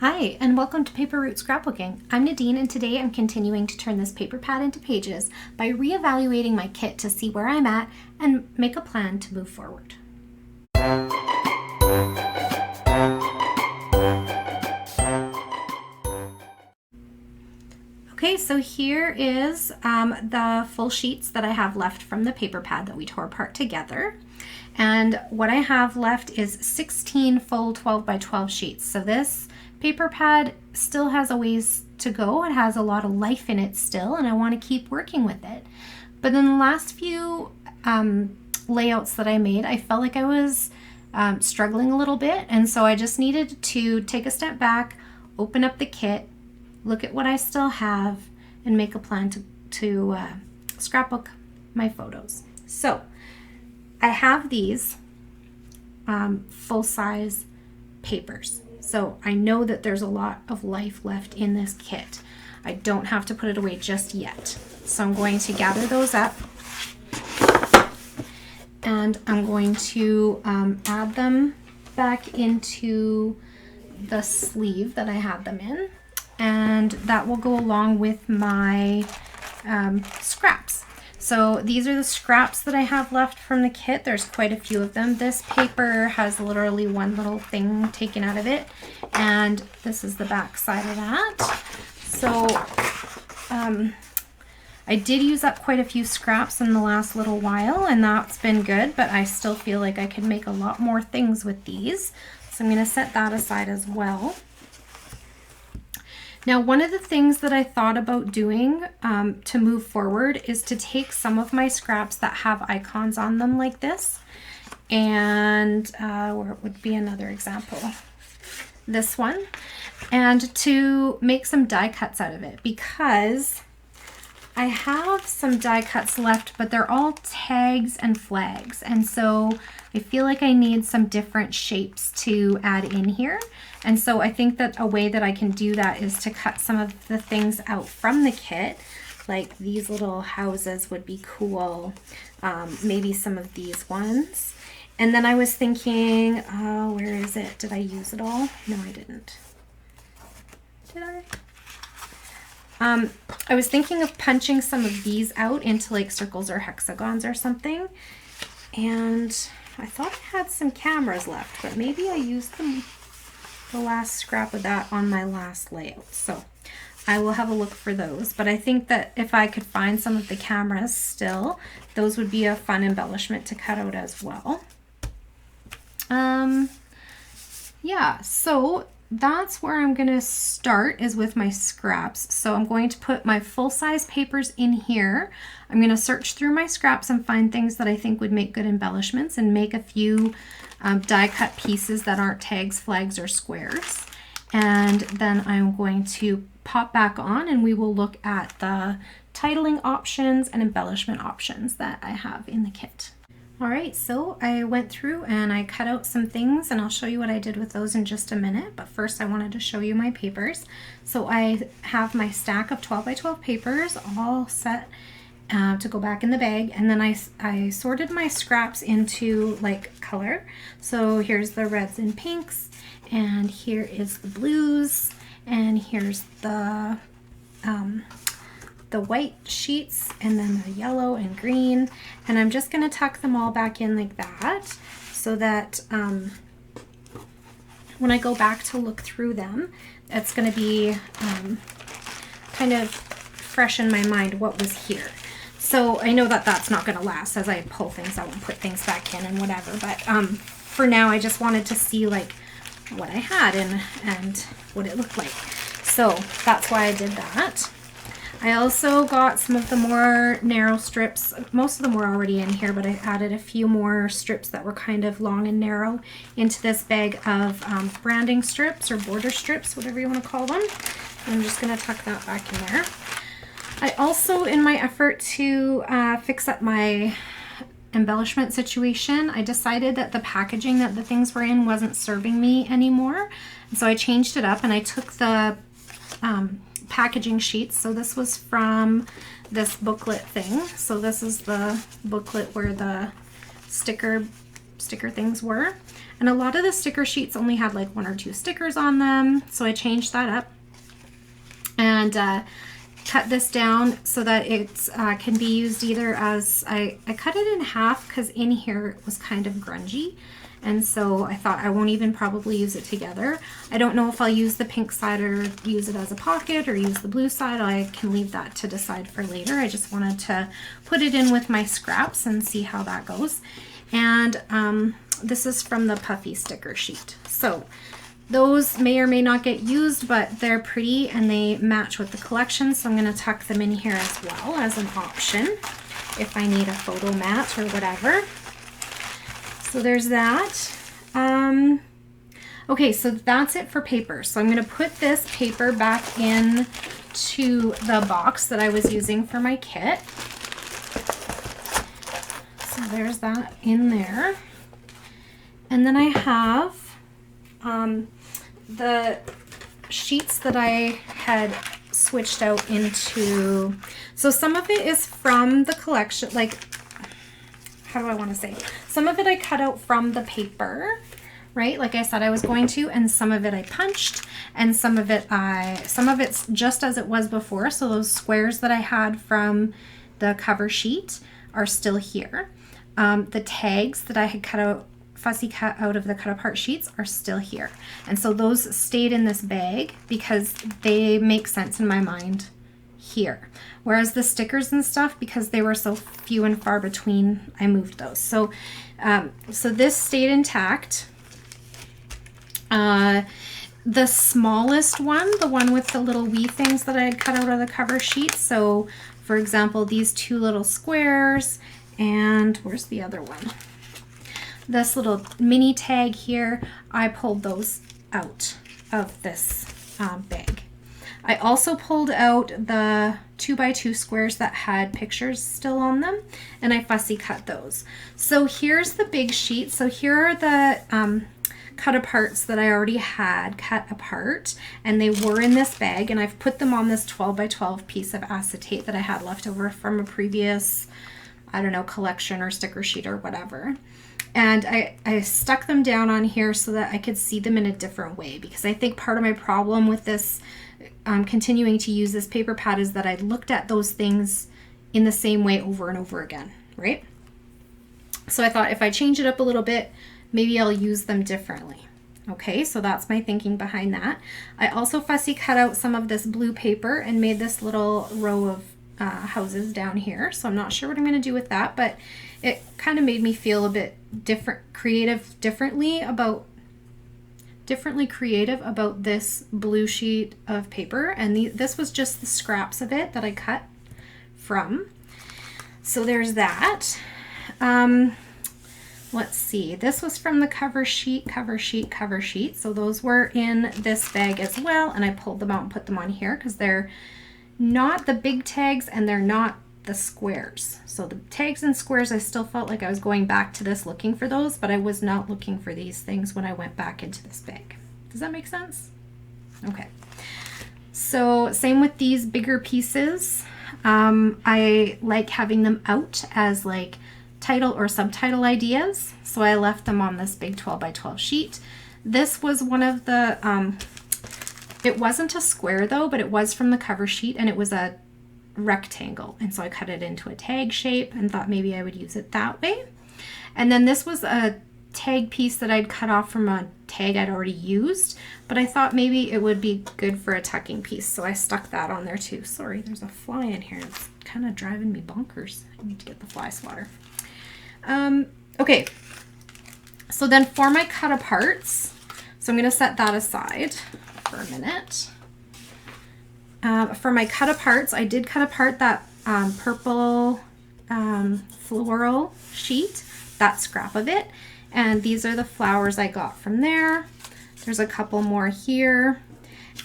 Hi, and welcome to Paper Route Scrapbooking. I'm Nadine, and today I'm continuing to turn this paper pad into pages by reevaluating my kit to see where I'm at and make a plan to move forward. Okay, so here is the full sheets that I have left from the paper pad that we tore apart together. And what I have left is 16 full 12 by 12 sheets. So this paper pad still has a ways to go. It has a lot of life in it still, and I want to keep working with it. But then the last few layouts that I made, I felt like I was struggling a little bit. And so I just needed to take a step back, open up the kit, look at what I still have, and make a plan to scrapbook my photos. So I have these full-size papers. So I know that there's a lot of life left in this kit. I don't have to put it away just yet. So I'm going to gather those up, and I'm going to add them back into the sleeve that I had them in. And that will go along with my scraps. So these are the scraps that I have left from the kit. There's quite a few of them. This paper has literally one little thing taken out of it, and this is the back side of that. So I did use up quite a few scraps in the last little while, and that's been good, but I still feel like I could make a lot more things with these. So I'm going to set that aside as well. Now, one of the things that I thought about doing to move forward is to take some of my scraps that have icons on them like this, and where would be another example, this one, and to make some die cuts out of it, because I have some die cuts left, but they're all tags and flags, and so I feel like I need some different shapes to add in here. And so I think that a way that I can do that is to cut some of the things out from the kit, like these little houses would be cool, maybe some of these ones. And then I was thinking, where is it? Did I use it all? No, I didn't. Did I? I was thinking of punching some of these out into like circles or hexagons or something. And I thought I had some cameras left, but maybe I used them, the last scrap of that, on my last layout. So I will have a look for those. But I think that if I could find some of the cameras still, those would be a fun embellishment to cut out as well. Yeah, so that's where I'm going to start, is with my scraps. So I'm going to put my full-size papers in here. I'm going to search through my scraps and find things that I think would make good embellishments, and make a few die cut pieces that aren't tags, flags, or squares. And then I'm going to pop back on, and we will look at the titling options and embellishment options that I have in the kit. All right, so I went through and I cut out some things, and I'll show you what I did with those in just a minute. But first I wanted to show you my papers. So I have my stack of 12 by 12 papers all set to go back in the bag, and then I sorted my scraps into like color. So here's the reds and pinks, and here is the blues, and here's the white sheets, and then the yellow and green. And I'm just going to tuck them all back in like that, so that when I go back to look through them, it's going to be kind of fresh in my mind what was here. So I know that that's not going to last as I pull things out and put things back in and whatever, but for now I just wanted to see like what I had and what it looked like. So that's why I did that. I also got some of the more narrow strips. Most of them were already in here, but I added a few more strips that were kind of long and narrow into this bag of branding strips or border strips, whatever you want to call them. I'm just going to tuck that back in there. I also, in my effort to fix up my embellishment situation, I decided that the packaging that the things were in wasn't serving me anymore. And so I changed it up, and I took the packaging sheets. So this was from this booklet thing. So this is the booklet where the sticker sticker things were. And a lot of the sticker sheets only had like 1 or 2 stickers on them. So I changed that up and cut this down so that it can be used either as, I cut it in half because in here it was kind of grungy. And so I thought I won't even probably use it together. I don't know if I'll use the pink side or use it as a pocket or use the blue side. I can leave that to decide for later. I just wanted to put it in with my scraps and see how that goes. And this is from the puffy sticker sheet. So those may or may not get used, but they're pretty and they match with the collection. So I'm going to tuck them in here as well as an option if I need a photo mat or whatever. So there's that. Okay, so that's it for paper. So I'm going to put this paper back in to the box that I was using for my kit. So there's that in there. And then I have the sheets that I had switched out into. So some of it is from the collection, like, how do I want to say? Some of it I cut out from the paper, right? Like I said I was going to, and some of it I punched, and some of it's just as it was before. So those squares that I had from the cover sheet are still here. The tags that I had cut out, fussy cut out of the cut apart sheets, are still here. And so those stayed in this bag because they make sense in my mind here. Whereas the stickers and stuff, because they were so few and far between, I moved those. So so this stayed intact. The smallest one, the one with the little wee things that I had cut out of the cover sheet. So for example, these 2 little squares, and where's the other one? This little mini tag here, I pulled those out of this bag. I also pulled out the 2x2 squares that had pictures still on them, and I fussy cut those. So here's the big sheet. So here are the cut aparts that I already had cut apart, and they were in this bag, and I've put them on this 12x12 piece of acetate that I had left over from a previous, I don't know, collection or sticker sheet or whatever. And I stuck them down on here so that I could see them in a different way, because I think part of my problem with this continuing to use this paper pad is that I looked at those things in the same way over and over again, right? So I thought if I change it up a little bit, maybe I'll use them differently. Okay, so that's my thinking behind that. I also fussy cut out some of this blue paper and made this little row of houses down here. So I'm not sure what I'm going to do with that, but it kind of made me feel a bit differently creative about this blue sheet of paper. And this was just the scraps of it that I cut from. So there's that. Let's see, this was from the cover sheet. So those were in this bag as well, and I pulled them out and put them on here because they're not the big tags and they're not the squares. So the tags and squares, I still felt like I was going back to this looking for those, but I was not looking for these things when I went back into this bag. Does that make sense? Okay. So same with these bigger pieces. I like having them out as like title or subtitle ideas, so I left them on this big 12x12 sheet. This was one of the, it wasn't a square though, but it was from the cover sheet, and it was a rectangle, and so I cut it into a tag shape and thought maybe I would use it that way. And then this was a tag piece that I'd cut off from a tag I'd already used, but I thought maybe it would be good for a tucking piece, so I stuck that on there too. Sorry, there's a fly in here. It's kind of driving me bonkers. I need to get the fly swatter. Okay, so then for my cut aparts, so I'm going to set that aside for a minute. For my cut aparts, I did cut apart that purple floral sheet, that scrap of it, and these are the flowers I got from there. There's a couple more here,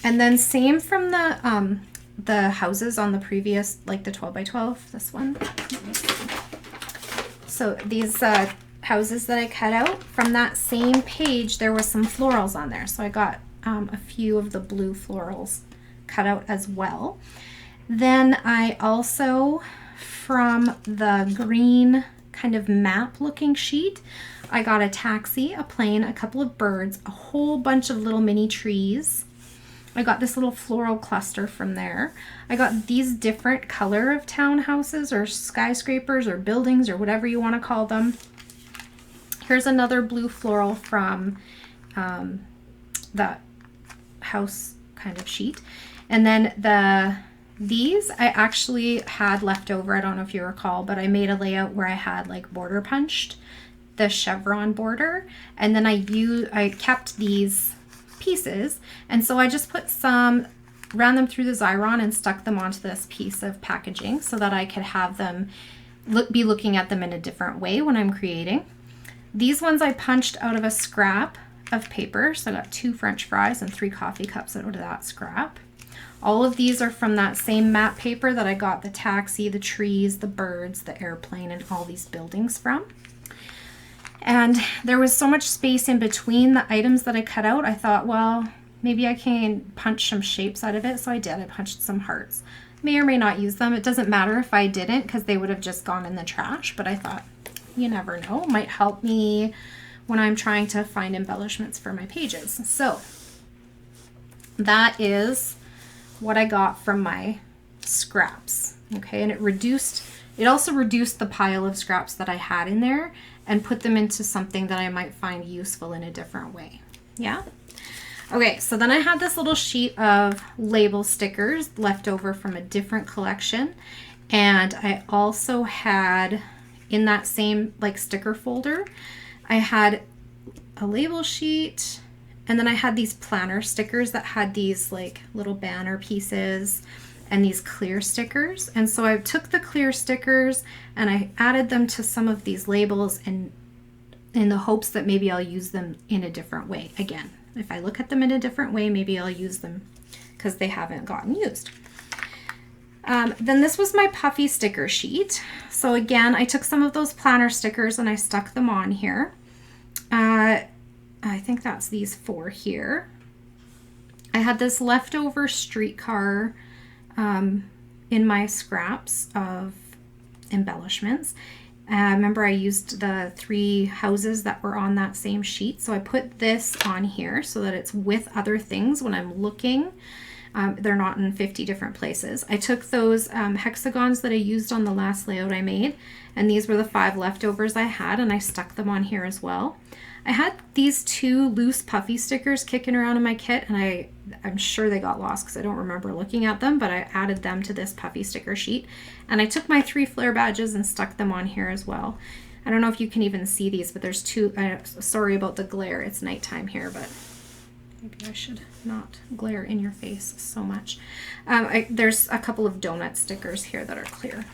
and then same from the houses on the previous, like the 12x12, this one. So these houses that I cut out from that same page, there was some florals on there. So I got a few of the blue florals cut out as well. Then I also, from the green kind of map looking sheet. I got a taxi, a plane, a couple of birds, a whole bunch of little mini trees. I got this little floral cluster from there. I got these different color of townhouses or skyscrapers or buildings or whatever you want to call them. Here's another blue floral from that house kind of sheet. And then these I actually had left over. I don't know if you recall, but I made a layout where I had like border punched the chevron border, and then I kept these pieces, and so I just ran them through the Xyron and stuck them onto this piece of packaging so that I could have them be looking at them in a different way when I'm creating. These ones I punched out of a scrap of paper, so I got 2 French fries and 3 coffee cups out of that scrap. All of these are from that same map paper that I got the taxi, the trees, the birds, the airplane, and all these buildings from. And there was so much space in between the items that I cut out, I thought, well, maybe I can punch some shapes out of it. So I did. I punched some hearts. May or may not use them. It doesn't matter if I didn't, because they would have just gone in the trash. But I thought, you never know. It might help me when I'm trying to find embellishments for my pages. So that is what I got from my scraps. Okay, and it also reduced the pile of scraps that I had in there and put them into something that I might find useful in a different way. Yeah? Okay, so then I had this little sheet of label stickers left over from a different collection. And I also had, in that same like sticker folder, I had a label sheet, and then I had these planner stickers that had these like little banner pieces and these clear stickers. And so I took the clear stickers and I added them to some of these labels, and in the hopes that maybe I'll use them in a different way. Again, if I look at them in a different way, maybe I'll use them because they haven't gotten used. Then this was my puffy sticker sheet. So again, I took some of those planner stickers and I stuck them on here. I think that's these 4 here. I had this leftover streetcar in my scraps of embellishments. Remember I used the 3 houses that were on that same sheet. So I put this on here so that it's with other things when I'm looking. They're not in 50 different places. I took those hexagons that I used on the last layout I made, and these were the 5 leftovers I had, and I stuck them on here as well. I had these 2 loose puffy stickers kicking around in my kit, and I'm sure they got lost because I don't remember looking at them, but I added them to this puffy sticker sheet. And I took my 3 flare badges and stuck them on here as well. I don't know if you can even see these, but there's 2, sorry about the glare, it's nighttime here, but maybe I should not glare in your face so much. There's a couple of donut stickers here that are clear.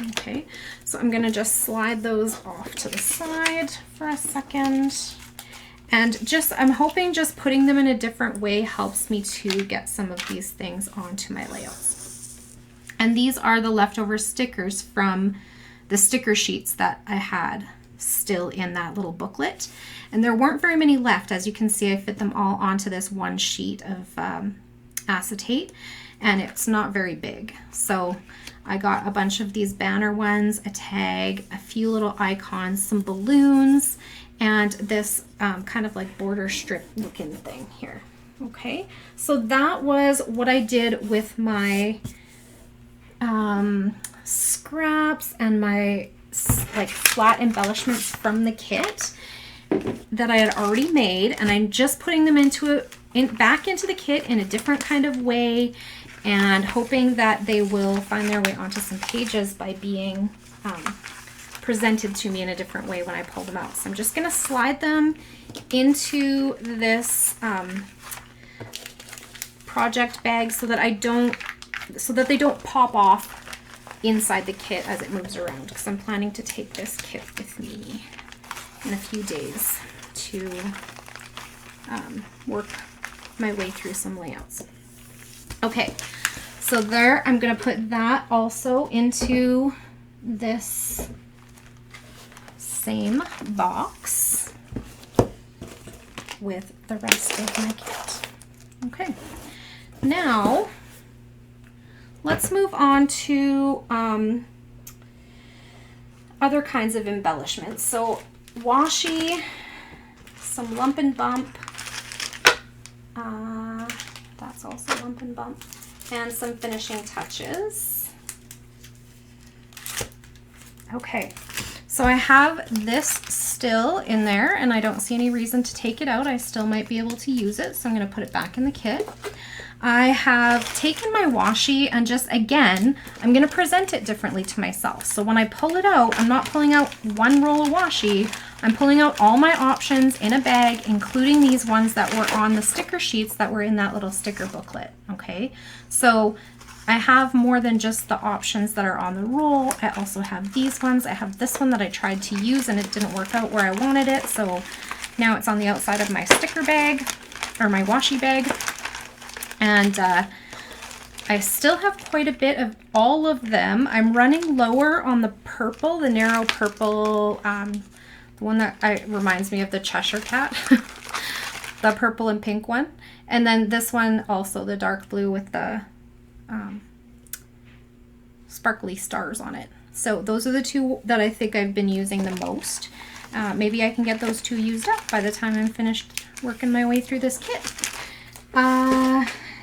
Okay, so I'm gonna just slide those off to the side for a second. And I'm hoping just putting them in a different way helps me to get some of these things onto my layouts. And these are the leftover stickers from the sticker sheets that I had still in that little booklet. And there weren't very many left. As you can see, I fit them all onto this one sheet of acetate, and it's not very big. So I got a bunch of these banner ones, a tag, a few little icons, some balloons, and this kind of like border strip looking thing here. Okay, so that was what I did with my scraps and my like flat embellishments from the kit that I had already made, and I'm just putting them back into the kit in a different kind of way, and hoping that they will find their way onto some pages by being presented to me in a different way when I pull them out. So I'm just going to slide them into this project bag so that they don't pop off inside the kit as it moves around, because I'm planning to take this kit with me in a few days to work my way through some layouts. Okay, so there, I'm going to put that also into this same box with the rest of my kit. Okay, now let's move on to other kinds of embellishments. So washi, some Lump and Bump, that's also Lump and Bump, and some finishing touches. Okay, so I have this still in there and I don't see any reason to take it out. I still might be able to use it, so I'm going to put it back in the kit. I have taken my washi and just, again, I'm going to present it differently to myself. So when I pull it out, I'm not pulling out one roll of washi. I'm pulling out all my options in a bag, including these ones that were on the sticker sheets that were in that little sticker booklet. Okay, so I have more than just the options that are on the roll. I also have these ones. I have this one that I tried to use and it didn't work out where I wanted it. So now it's on the outside of my sticker bag or my washi bag. And I still have quite a bit of all of them. I'm running lower on the purple, the narrow purple, the one that reminds me of the Cheshire Cat, the purple and pink one. And then this one also, the dark blue with the sparkly stars on it. So those are the two that I think I've been using the most. Maybe I can get those two used up by the time I'm finished working my way through this kit.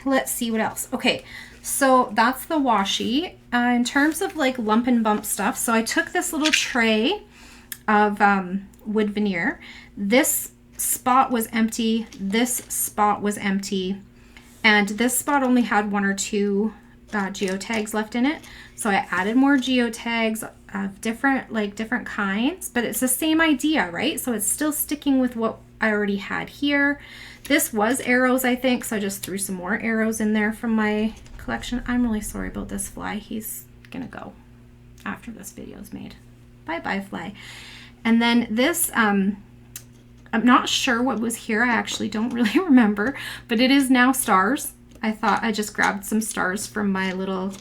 Let's see what else. Okay, so that's the washi. In terms of like Lump and Bump stuff, so I took this little tray of wood veneer. This spot was empty, this spot was empty, and this spot only had 1 or 2 geotags left in it. So I added more geotags of different kinds, but it's the same idea, right? So it's still sticking with what I already had here. This was arrows, I think, so I just threw some more arrows in there from my collection. I'm really sorry about this fly. He's gonna go after this video is made. Bye-bye, fly. And then this, I'm not sure what was here. I actually don't really remember, but it is now stars. I thought I just grabbed some stars from my little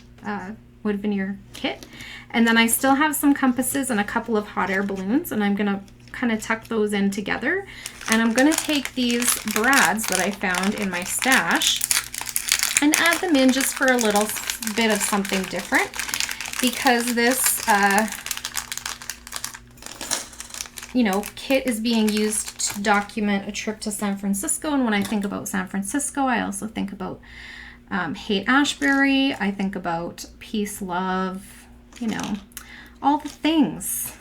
wood veneer kit. And then I still have some compasses and a couple of hot air balloons, and I'm gonna kind of tuck those in together. And I'm gonna take these brads that I found in my stash and add them in just for a little bit of something different, because this kit is being used to document a trip to San Francisco. And when I think about San Francisco, I also think about Haight-Ashbury. I think about peace, love, all the things.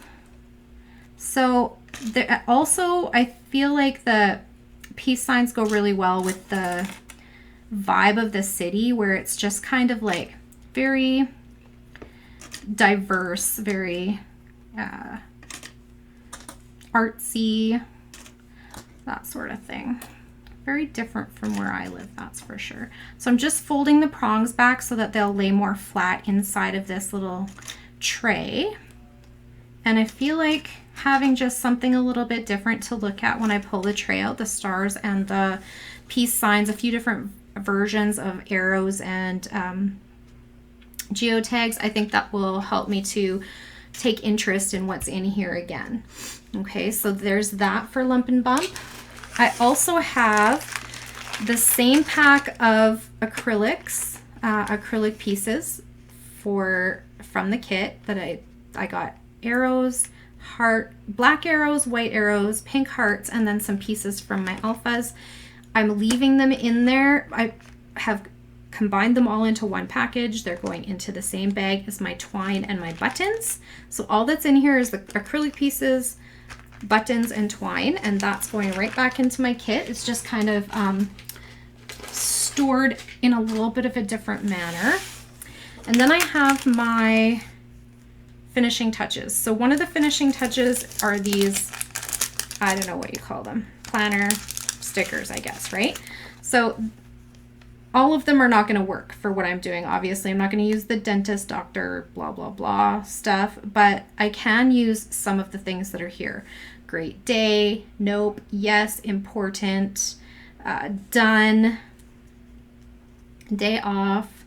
So there, also, I feel like the peace signs go really well with the vibe of the city, where it's just kind of like very diverse, very artsy, that sort of thing. Very different from where I live, that's for sure. So I'm just folding the prongs back so that they'll lay more flat inside of this little tray. And I feel like having just something a little bit different to look at when I pull the tray out, the stars and the peace signs, a few different versions of arrows and geotags, I think that will help me to take interest in what's in here again. Okay, so there's that for Lump and Bump. I also have the same pack of acrylics, acrylic pieces from the kit that I got arrows, black arrows, white arrows, pink hearts, and then some pieces from my alphas. I'm leaving them in there. I have combined them all into one package. They're going into the same bag as my twine and my buttons. So all that's in here is the acrylic pieces, buttons, and twine, and that's going right back into my kit. It's just kind of stored in a little bit of a different manner. And then I have my finishing touches. So one of the finishing touches are these, I don't know what you call them, planner stickers, I guess, right? So all of them are not going to work for what I'm doing. Obviously, I'm not going to use the dentist, doctor, blah, blah, blah stuff, but I can use some of the things that are here. Great day, nope, yes, important, done, day off,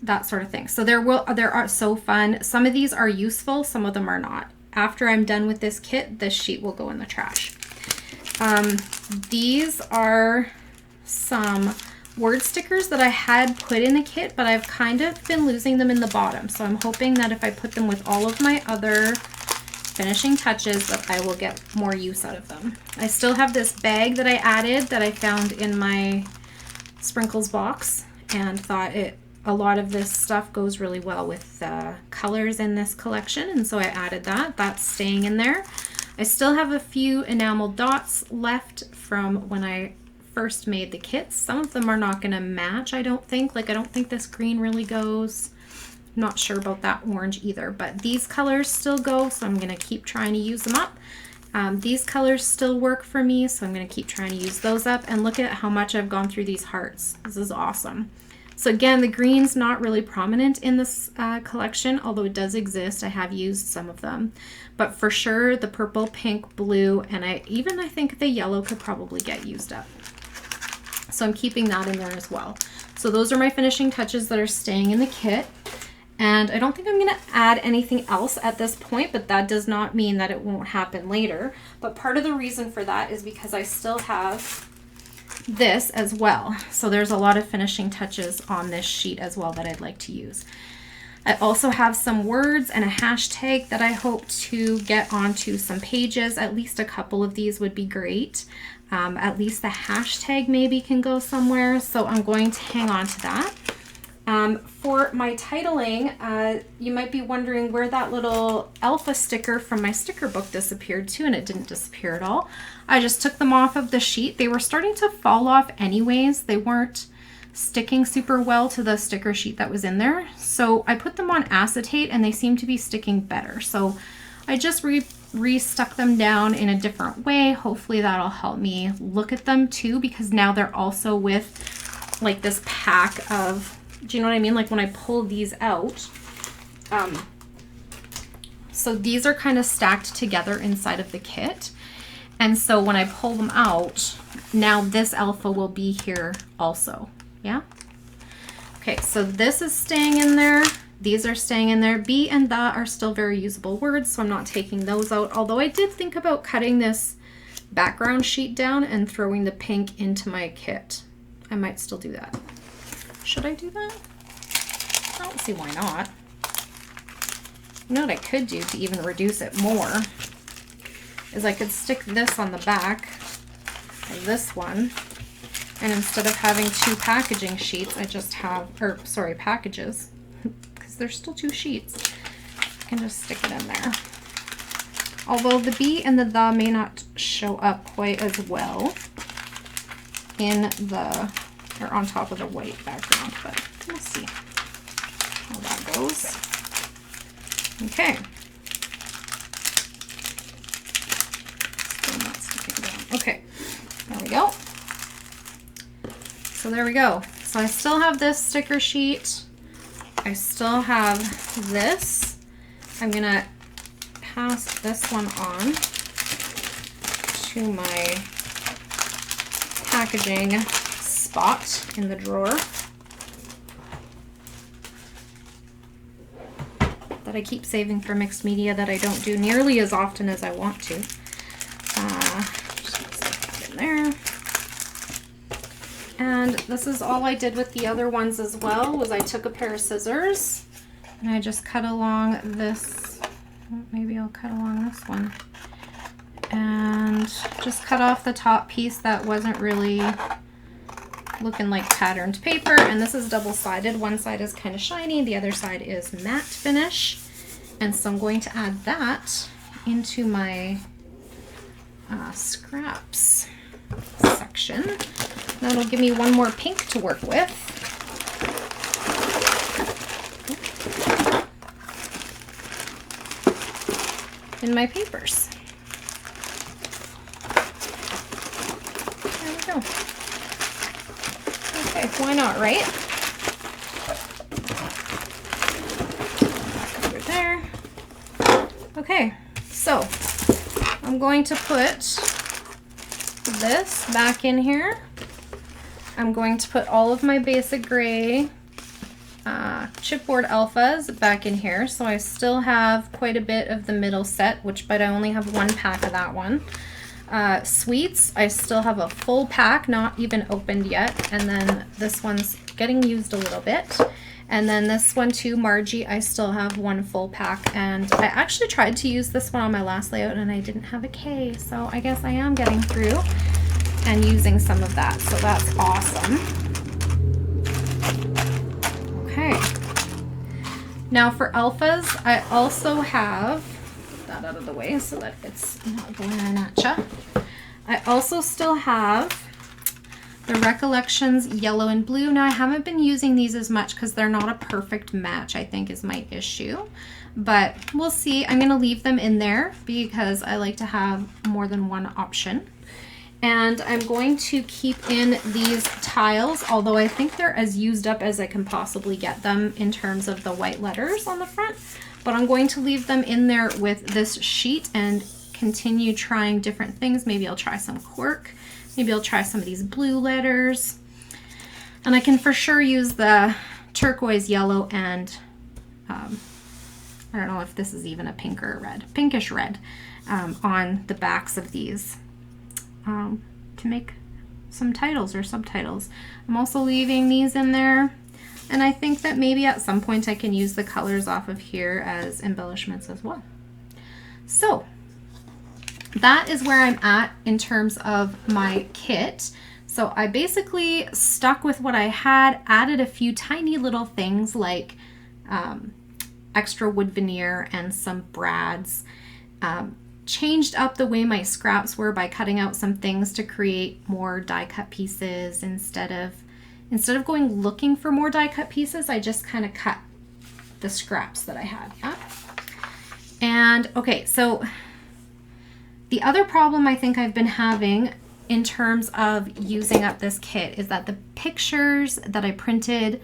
that sort of thing. So there are so fun. Some of these are useful, some of them are not. After I'm done with this kit, this sheet will go in the trash. These are some word stickers that I had put in the kit, but I've kind of been losing them in the bottom. So I'm hoping that if I put them with all of my other finishing touches that I will get more use out of them. I still have this bag that I added that I found in my sprinkles box and thought a lot of this stuff goes really well with the colors in this collection, and so I added that. That's staying in there. I still have a few enamel dots left from when I first made the kits. Some of them are not going to match, I don't think. Like, I don't think this green really goes. I'm not sure about that orange either, but these colors still go, so I'm going to keep trying to use them up. These colors still work for me, so I'm going to keep trying to use those up. And look at how much I've gone through these hearts. This is awesome. So again, the green's not really prominent in this collection, although it does exist. I have used some of them. But for sure, the purple, pink, blue, and I think the yellow could probably get used up. So I'm keeping that in there as well. So those are my finishing touches that are staying in the kit. And I don't think I'm going to add anything else at this point, but that does not mean that it won't happen later. But part of the reason for that is because I still have this as well. So there's a lot of finishing touches on this sheet as well that I'd like to use. I also have some words and a hashtag that I hope to get onto some pages. At least a couple of these would be great. At least the hashtag maybe can go somewhere. So I'm going to hang on to that. For my titling, you might be wondering where that little alpha sticker from my sticker book disappeared to, and it didn't disappear at all. I just took them off of the sheet. They were starting to fall off anyways. They weren't sticking super well to the sticker sheet that was in there. So I put them on acetate and they seem to be sticking better. So I just re-stuck them down in a different way. Hopefully that'll help me look at them too, because now they're also with like this pack of, do you know what I mean? Like when I pull these out, so these are kind of stacked together inside of the kit. And so when I pull them out, now this alpha will be here also. Yeah. Okay, so this is staying in there. These are staying in there. Be and the are still very usable words, so I'm not taking those out. Although I did think about cutting this background sheet down and throwing the pink into my kit. I might still do that. Should I do that? I don't see why not. You know what I could do to even reduce it more is I could stick this on the back of this one, and instead of having two packaging sheets, I just have, or sorry, packages, because there's still two sheets. I can just stick it in there. Although the be and the may not show up quite as well in the, or on top of the white background, but we'll see how that goes. Okay. Still not sticking down. Okay, there we go. So there we go. So I still have this sticker sheet. I still have this. I'm gonna pass this one on to my packaging spot in the drawer that I keep saving for mixed media that I don't do nearly as often as I want to. Just gonna stick that in there. And this is all I did with the other ones as well, was I took a pair of scissors and I just cut along this, maybe I'll cut along this one, and just cut off the top piece that wasn't really looking like patterned paper. And this is double-sided. One side is kind of shiny, the other side is matte finish. And so I'm going to add that into my scraps section. That'll give me one more pink to work with. In my papers. There we go. Okay, why not, right? Over there. Okay, so I'm going to put this back in here. I'm going to put all of my basic gray chipboard alphas back in here. So I still have quite a bit of the middle set, but I only have one pack of that one. Sweets, I still have a full pack, not even opened yet. And then this one's getting used a little bit. And then this one too, Margie, I still have one full pack. And I actually tried to use this one on my last layout and I didn't have a K. So I guess I am getting through and using some of that. So that's awesome. Okay. Now for alphas, I also have, put that out of the way so that it's not going on at ya. I also still have the Recollections yellow and blue. Now I haven't been using these as much because they're not a perfect match, I think is my issue. But we'll see. I'm going to leave them in there because I like to have more than one option. And I'm going to keep in these tiles, although I think they're as used up as I can possibly get them in terms of the white letters on the front. But I'm going to leave them in there with this sheet and continue trying different things. Maybe I'll try some cork. Maybe I'll try some of these blue letters. And I can for sure use the turquoise yellow and I don't know if this is even a pink or a red, pinkish red on the backs of these to make some titles or subtitles. I'm also leaving these in there. And I think that maybe at some point I can use the colors off of here as embellishments as well. So that is where I'm at in terms of my kit. So I basically stuck with what I had, added a few tiny little things like extra wood veneer and some brads, changed up the way my scraps were by cutting out some things to create more die cut pieces. Instead of going looking for more die cut pieces, I just kind of cut the scraps that I had. Yeah. And okay, so the other problem I think I've been having in terms of using up this kit is that the pictures that I printed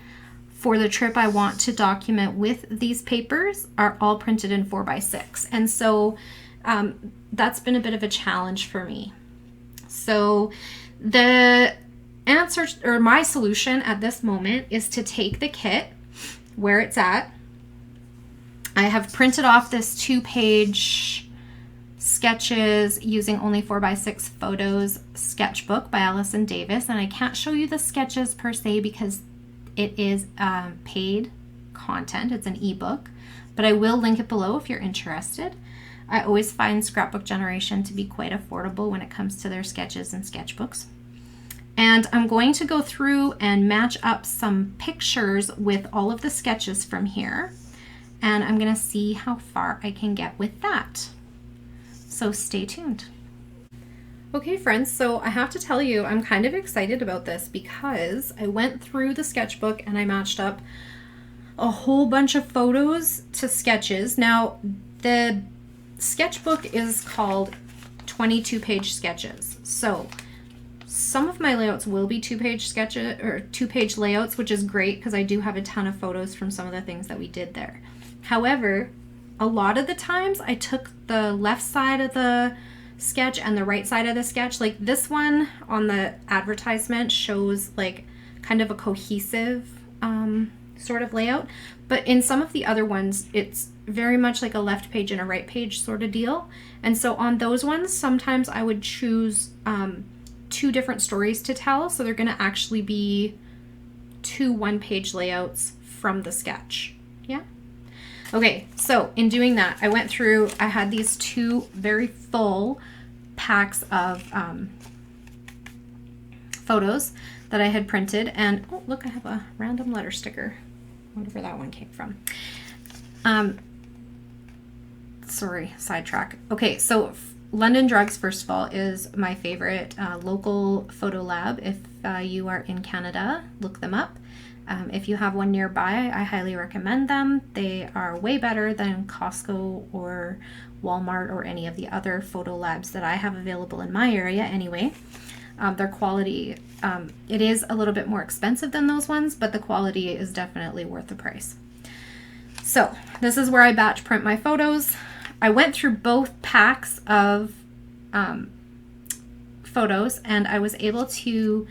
for the trip I want to document with these papers are all printed in 4x6. And so that's been a bit of a challenge for me. So the answer, or my solution at this moment, is to take the kit where it's at. I have printed off this 2-page sketches using only 4x6 photos sketchbook by Allison Davis, and I can't show you the sketches per se because it is paid content. It's an ebook, but I will link it below if you're interested. I always find Scrapbook Generation to be quite affordable when it comes to their sketches and sketchbooks. And I'm going to go through and match up some pictures with all of the sketches from here, and I'm going to see how far I can get with that. So stay tuned. Okay friends, so I have to tell you, I'm kind of excited about this because I went through the sketchbook and I matched up a whole bunch of photos to sketches. Now, the sketchbook is called 22-page sketches. So some of my layouts will be 2-page sketches or 2-page layouts, which is great because I do have a ton of photos from some of the things that we did there. However, a lot of the times I took the left side of the sketch and the right side of the sketch. Like this one on the advertisement shows like kind of a cohesive sort of layout, but in some of the other ones it's very much like a left page and a right page sort of deal. And so on those ones, sometimes I would choose 2 different stories to tell, so they're going to actually be 2 1-page layouts from the sketch. Yeah. Okay, so in doing that, I went through, I had these 2 very full packs of photos that I had printed, and oh look, I have a random letter sticker, whatever that one came from. Sorry, sidetrack. Okay, so London Drugs, first of all, is my favorite local photo lab. If you are in Canada, look them up. If you have one nearby, I highly recommend them. They are way better than Costco or Walmart or any of the other photo labs that I have available in my area anyway. Their quality, it is a little bit more expensive than those ones, but the quality is definitely worth the price. So this is where I batch print my photos. I went through both packs of photos, and I was able to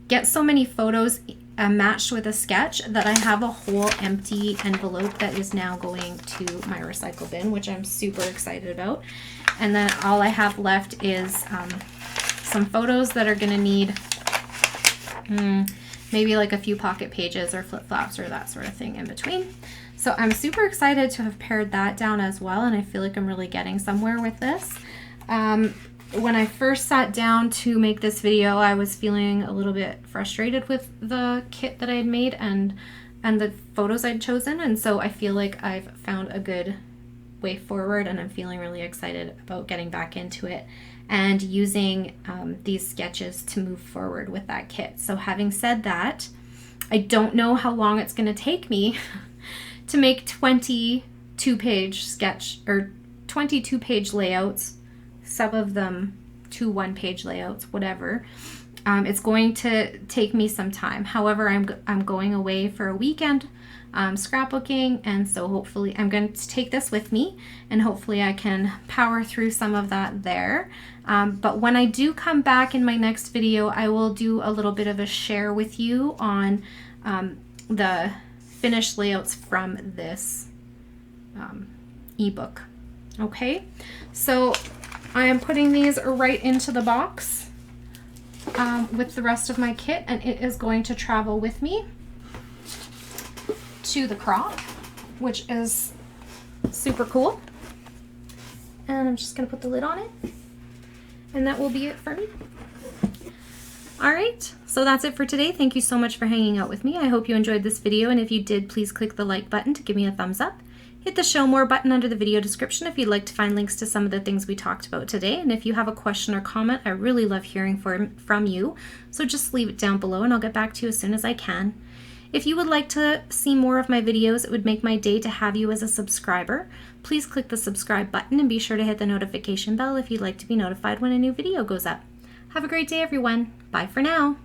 get so many photos matched with a sketch that I have a whole empty envelope that is now going to my recycle bin, which I'm super excited about. And then all I have left is some photos that are gonna need maybe like a few pocket pages or flip-flops or that sort of thing in between. So I'm super excited to have pared that down as well, and I feel like I'm really getting somewhere with this. When I first sat down to make this video, I was feeling a little bit frustrated with the kit that I had made and the photos I'd chosen, and so I feel like I've found a good way forward, and I'm feeling really excited about getting back into it and using these sketches to move forward with that kit. So having said that, I don't know how long it's going to take me to make 22-page sketch or 22-page layouts, some of them 2 1-page layouts, whatever. It's going to take me some time. However, I'm going away for a weekend scrapbooking, and so hopefully I'm going to take this with me, and hopefully I can power through some of that there. But when I do come back in my next video, I will do a little bit of a share with you on the finished layouts from this ebook. Okay, so I am putting these right into the box with the rest of my kit, and it is going to travel with me to the crop, which is super cool. And I'm just going to put the lid on it, and that will be it for me. All right, so that's it for today. Thank you so much for hanging out with me. I hope you enjoyed this video, and if you did, please click the like button to give me a thumbs up. Hit the show more button under the video description if you'd like to find links to some of the things we talked about today. And if you have a question or comment, I really love hearing from you. So just leave it down below and I'll get back to you as soon as I can. If you would like to see more of my videos, it would make my day to have you as a subscriber. Please click the subscribe button and be sure to hit the notification bell if you'd like to be notified when a new video goes up. Have a great day, everyone. Bye for now.